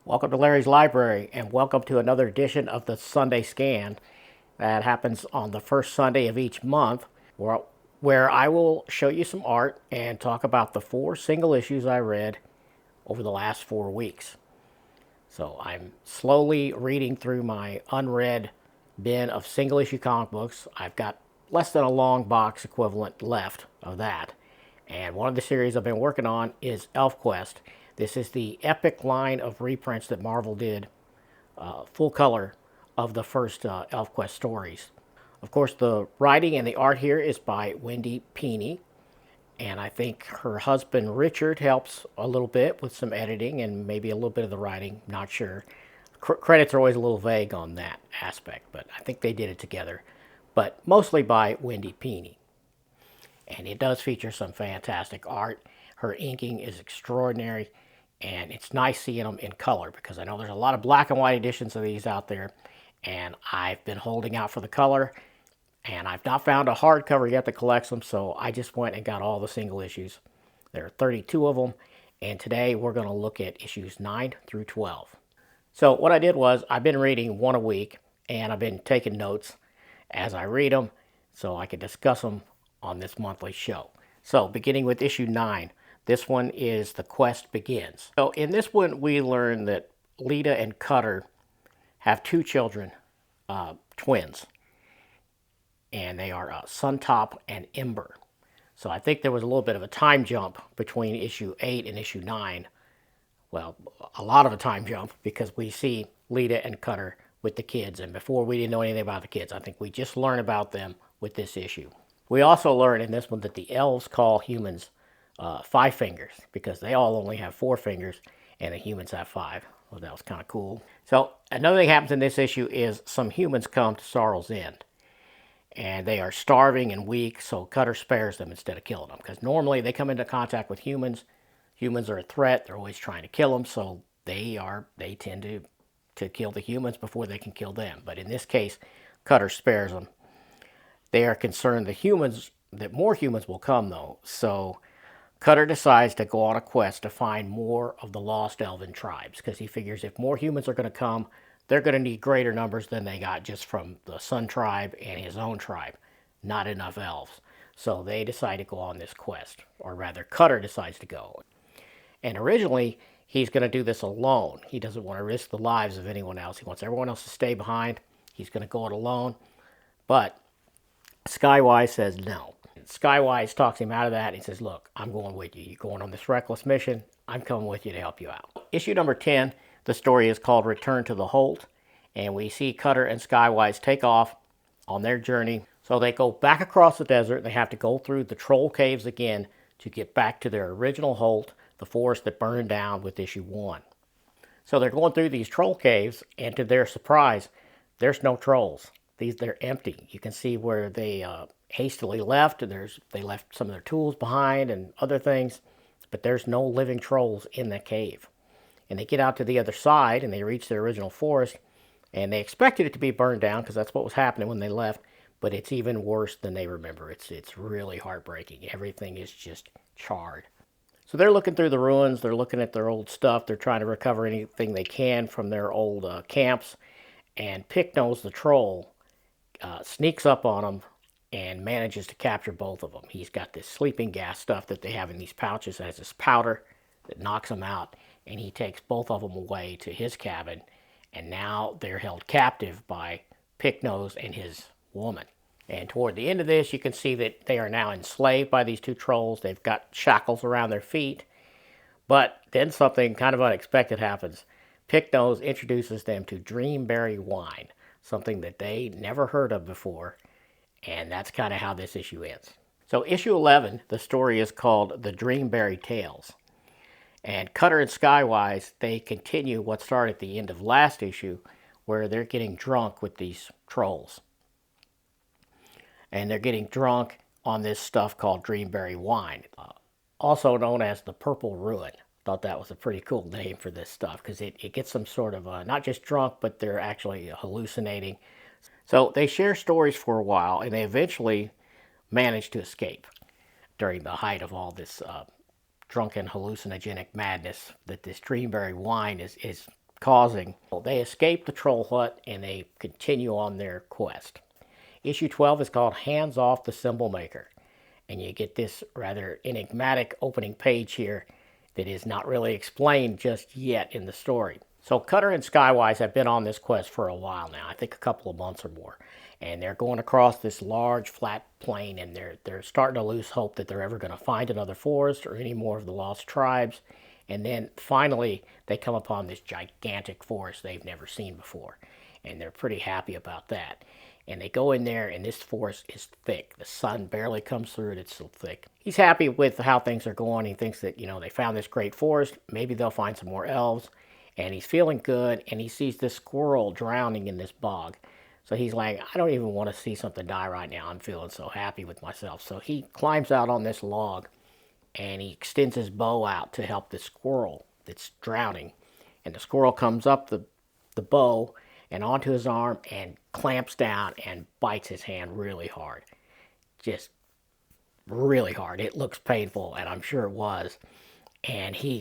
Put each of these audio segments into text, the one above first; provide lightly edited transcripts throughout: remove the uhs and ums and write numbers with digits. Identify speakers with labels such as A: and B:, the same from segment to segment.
A: Welcome to Larry's Library, and welcome to another edition of the Sunday Scan that happens on the first Sunday of each month, where, where I will show you some art and talk about the four single issues I read over the last 4 weeks. So I'm slowly reading through my unread bin of single issue comic books. I've got less than a long box equivalent left of that. And one of the series I've been working on is ElfQuest. This is the epic line of reprints that Marvel did, full color, of the first ElfQuest stories. Of course, the writing and the art here is by Wendy Pini, and I think her husband Richard helps a little bit with some editing and maybe a little bit of the writing. Not sure. Credits are always a little vague on that aspect, but I think they did it together. But mostly by Wendy Pini. And it does feature some fantastic art. Her inking is extraordinary, and it's nice seeing them in color because I know there's a lot of black and white editions of these out there, and I've been holding out for the color, and I've not found a hardcover yet that collects them, so I just went and got all the single issues. There are 32 of them, and today we're going to look at issues 9 through 12. So what I did was I've been reading one a week, and I've been taking notes as I read them so I could discuss them on this monthly show. So beginning with issue 9, this one is The Quest Begins. So in this one we learn that Lita and Cutter have two children, twins, and they are Suntop and Ember. So I think there was a little bit of a time jump between issue 8 and issue 9. Well, a lot of a time jump because we see Lita and Cutter with the kids, and before we didn't know anything about the kids. I think we just learn about them with this issue. We also learn in this one that the elves call humans five fingers because they all only have four fingers and the humans have five. Well, that was kind of cool. So another thing happens in this issue is some humans come to Sorrel's End. And they are starving and weak, so Cutter spares them instead of killing them. Because normally they come into contact with humans. Humans are a threat. They're always trying to kill them, so they tend to kill the humans before they can kill them. But in this case, Cutter spares them. They are concerned that more humans will come, though. So Cutter decides to go on a quest to find more of the lost elven tribes because he figures if more humans are going to come, they're going to need greater numbers than they got just from the Sun tribe and his own tribe. Not enough elves. So they decide to go on this quest, or rather Cutter decides to go. And originally, he's going to do this alone. He doesn't want to risk the lives of anyone else. He wants everyone else to stay behind. He's going to go it alone. But Skywise says no. Skywise talks him out of that. He says, look, I'm going with you. You're going on this reckless mission. I'm coming with you to help you out. Issue number 10, the story is called Return to the Holt. And we see Cutter and Skywise take off on their journey. So they go back across the desert. They have to go through the troll caves again to get back to their original Holt, the forest that burned down with issue 1. So they're going through these troll caves, and to their surprise, there's no trolls. They're empty. You can see where they hastily left. They left some of their tools behind and other things, but there's no living trolls in the cave. And they get out to the other side, and they reach their original forest, and they expected it to be burned down because that's what was happening when they left, but it's even worse than they remember. It's really heartbreaking. Everything is just charred. So they're looking through the ruins. They're looking at their old stuff. They're trying to recover anything they can from their old camps. And Picknose the troll sneaks up on them and manages to capture both of them. He's got this sleeping gas stuff that they have in these pouches. It has this powder that knocks them out. And he takes both of them away to his cabin. And now they're held captive by Picknose and his woman. And toward the end of this, you can see that they are now enslaved by these two trolls. They've got shackles around their feet. But then something kind of unexpected happens. Picknose introduces them to Dreamberry wine, something that they never heard of before. And that's kind of how this issue ends. So issue 11, the story is called The Dreamberry Tales. And Cutter and Skywise, they continue what started at the end of last issue, where they're getting drunk with these trolls. And they're getting drunk on this stuff called Dreamberry wine, also known as the Purple Ruin. Thought that was a pretty cool name for this stuff because it gets them sort of not just drunk, but they're actually hallucinating. So they share stories for a while, and they eventually manage to escape during the height of all this drunken hallucinogenic madness that this Dreamberry wine is causing. Well, they escape the troll hut and they continue on their quest. Issue 12 is called Hands Off the Symbol Maker. And you get this rather enigmatic opening page here that is not really explained just yet in the story. So Cutter and Skywise have been on this quest for a while now, I think a couple of months or more. And they're going across this large flat plain, and they're starting to lose hope that they're ever going to find another forest or any more of the lost tribes. And then finally they come upon this gigantic forest they've never seen before. And they're pretty happy about that. And they go in there, and this forest is thick. The sun barely comes through it. It's so thick. He's happy with how things are going. He thinks that, they found this great forest. Maybe they'll find some more elves. And he's feeling good, and he sees this squirrel drowning in this bog. So he's like, I don't even want to see something die right now. I'm feeling so happy with myself. So he climbs out on this log, and he extends his bow out to help the squirrel that's drowning. And the squirrel comes up the bow and onto his arm and clamps down and bites his hand really hard. Just really hard. It looks painful, and I'm sure it was. And he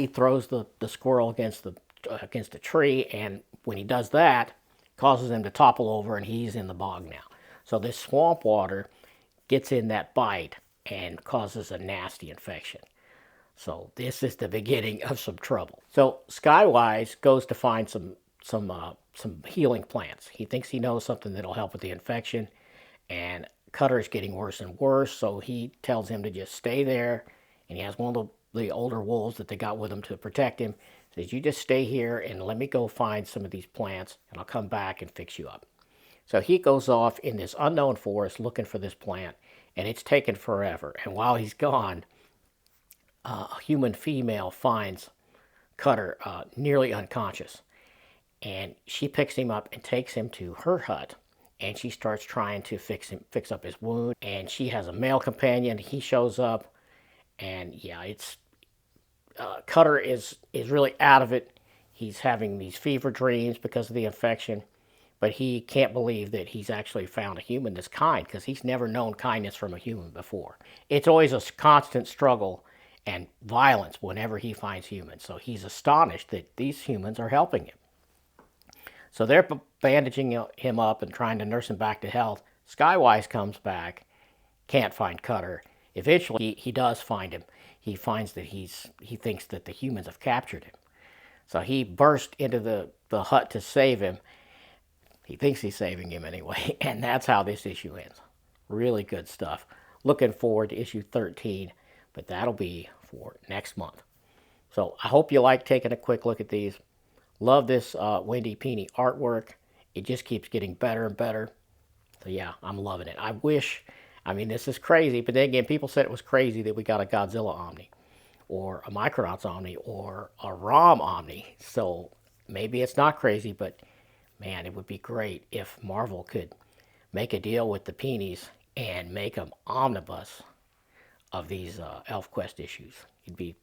A: throws the squirrel against a tree, and when he does that, causes him to topple over, and he's in the bog now. So this swamp water gets in that bite and causes a nasty infection. So this is the beginning of some trouble. So Skywise goes to find some healing plants. He thinks he knows something that'll help with the infection, and Cutter's getting worse and worse, so he tells him to just stay there, and he has one of the older wolves that they got with him to protect him. Says, you just stay here and let me go find some of these plants, and I'll come back and fix you up. So he goes off in this unknown forest looking for this plant, and it's taken forever. And while he's gone, a human female finds Cutter nearly unconscious. And she picks him up and takes him to her hut, and she starts trying to fix up his wound. And she has a male companion. He shows up, and yeah, it's Cutter is really out of it. He's having these fever dreams because of the infection, but he can't believe that he's actually found a human that's kind, because he's never known kindness from a human before. It's always a constant struggle and violence whenever he finds humans. So he's astonished that these humans are helping him. So they're bandaging him up and trying to nurse him back to health. Skywise comes back, can't find Cutter. Eventually, he does find him. He finds that he thinks that the humans have captured him. So he bursts into the hut to save him. He thinks he's saving him anyway, and that's how this issue ends. Really good stuff. Looking forward to issue 13, but that'll be for next month. So I hope you like taking a quick look at these. Love this Wendy Pini artwork. It just keeps getting better and better. So yeah, I'm loving it. This is crazy, but then again, people said it was crazy that we got a Godzilla Omni, or a Micronauts Omni, or a ROM Omni. So maybe it's not crazy, but man, it would be great if Marvel could make a deal with the Pinis and make them omnibus of these ElfQuest issues. It'd be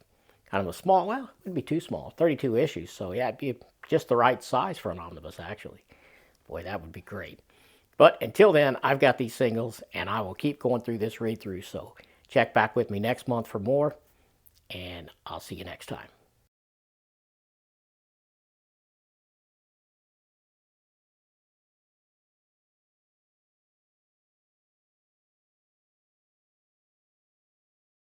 A: kind of a small, well, it'd be too small, 32 issues. So yeah, it'd be just the right size for an omnibus, actually. Boy, that would be great. But until then, I've got these singles, and I will keep going through this read-through. So check back with me next month for more, and I'll see you next time.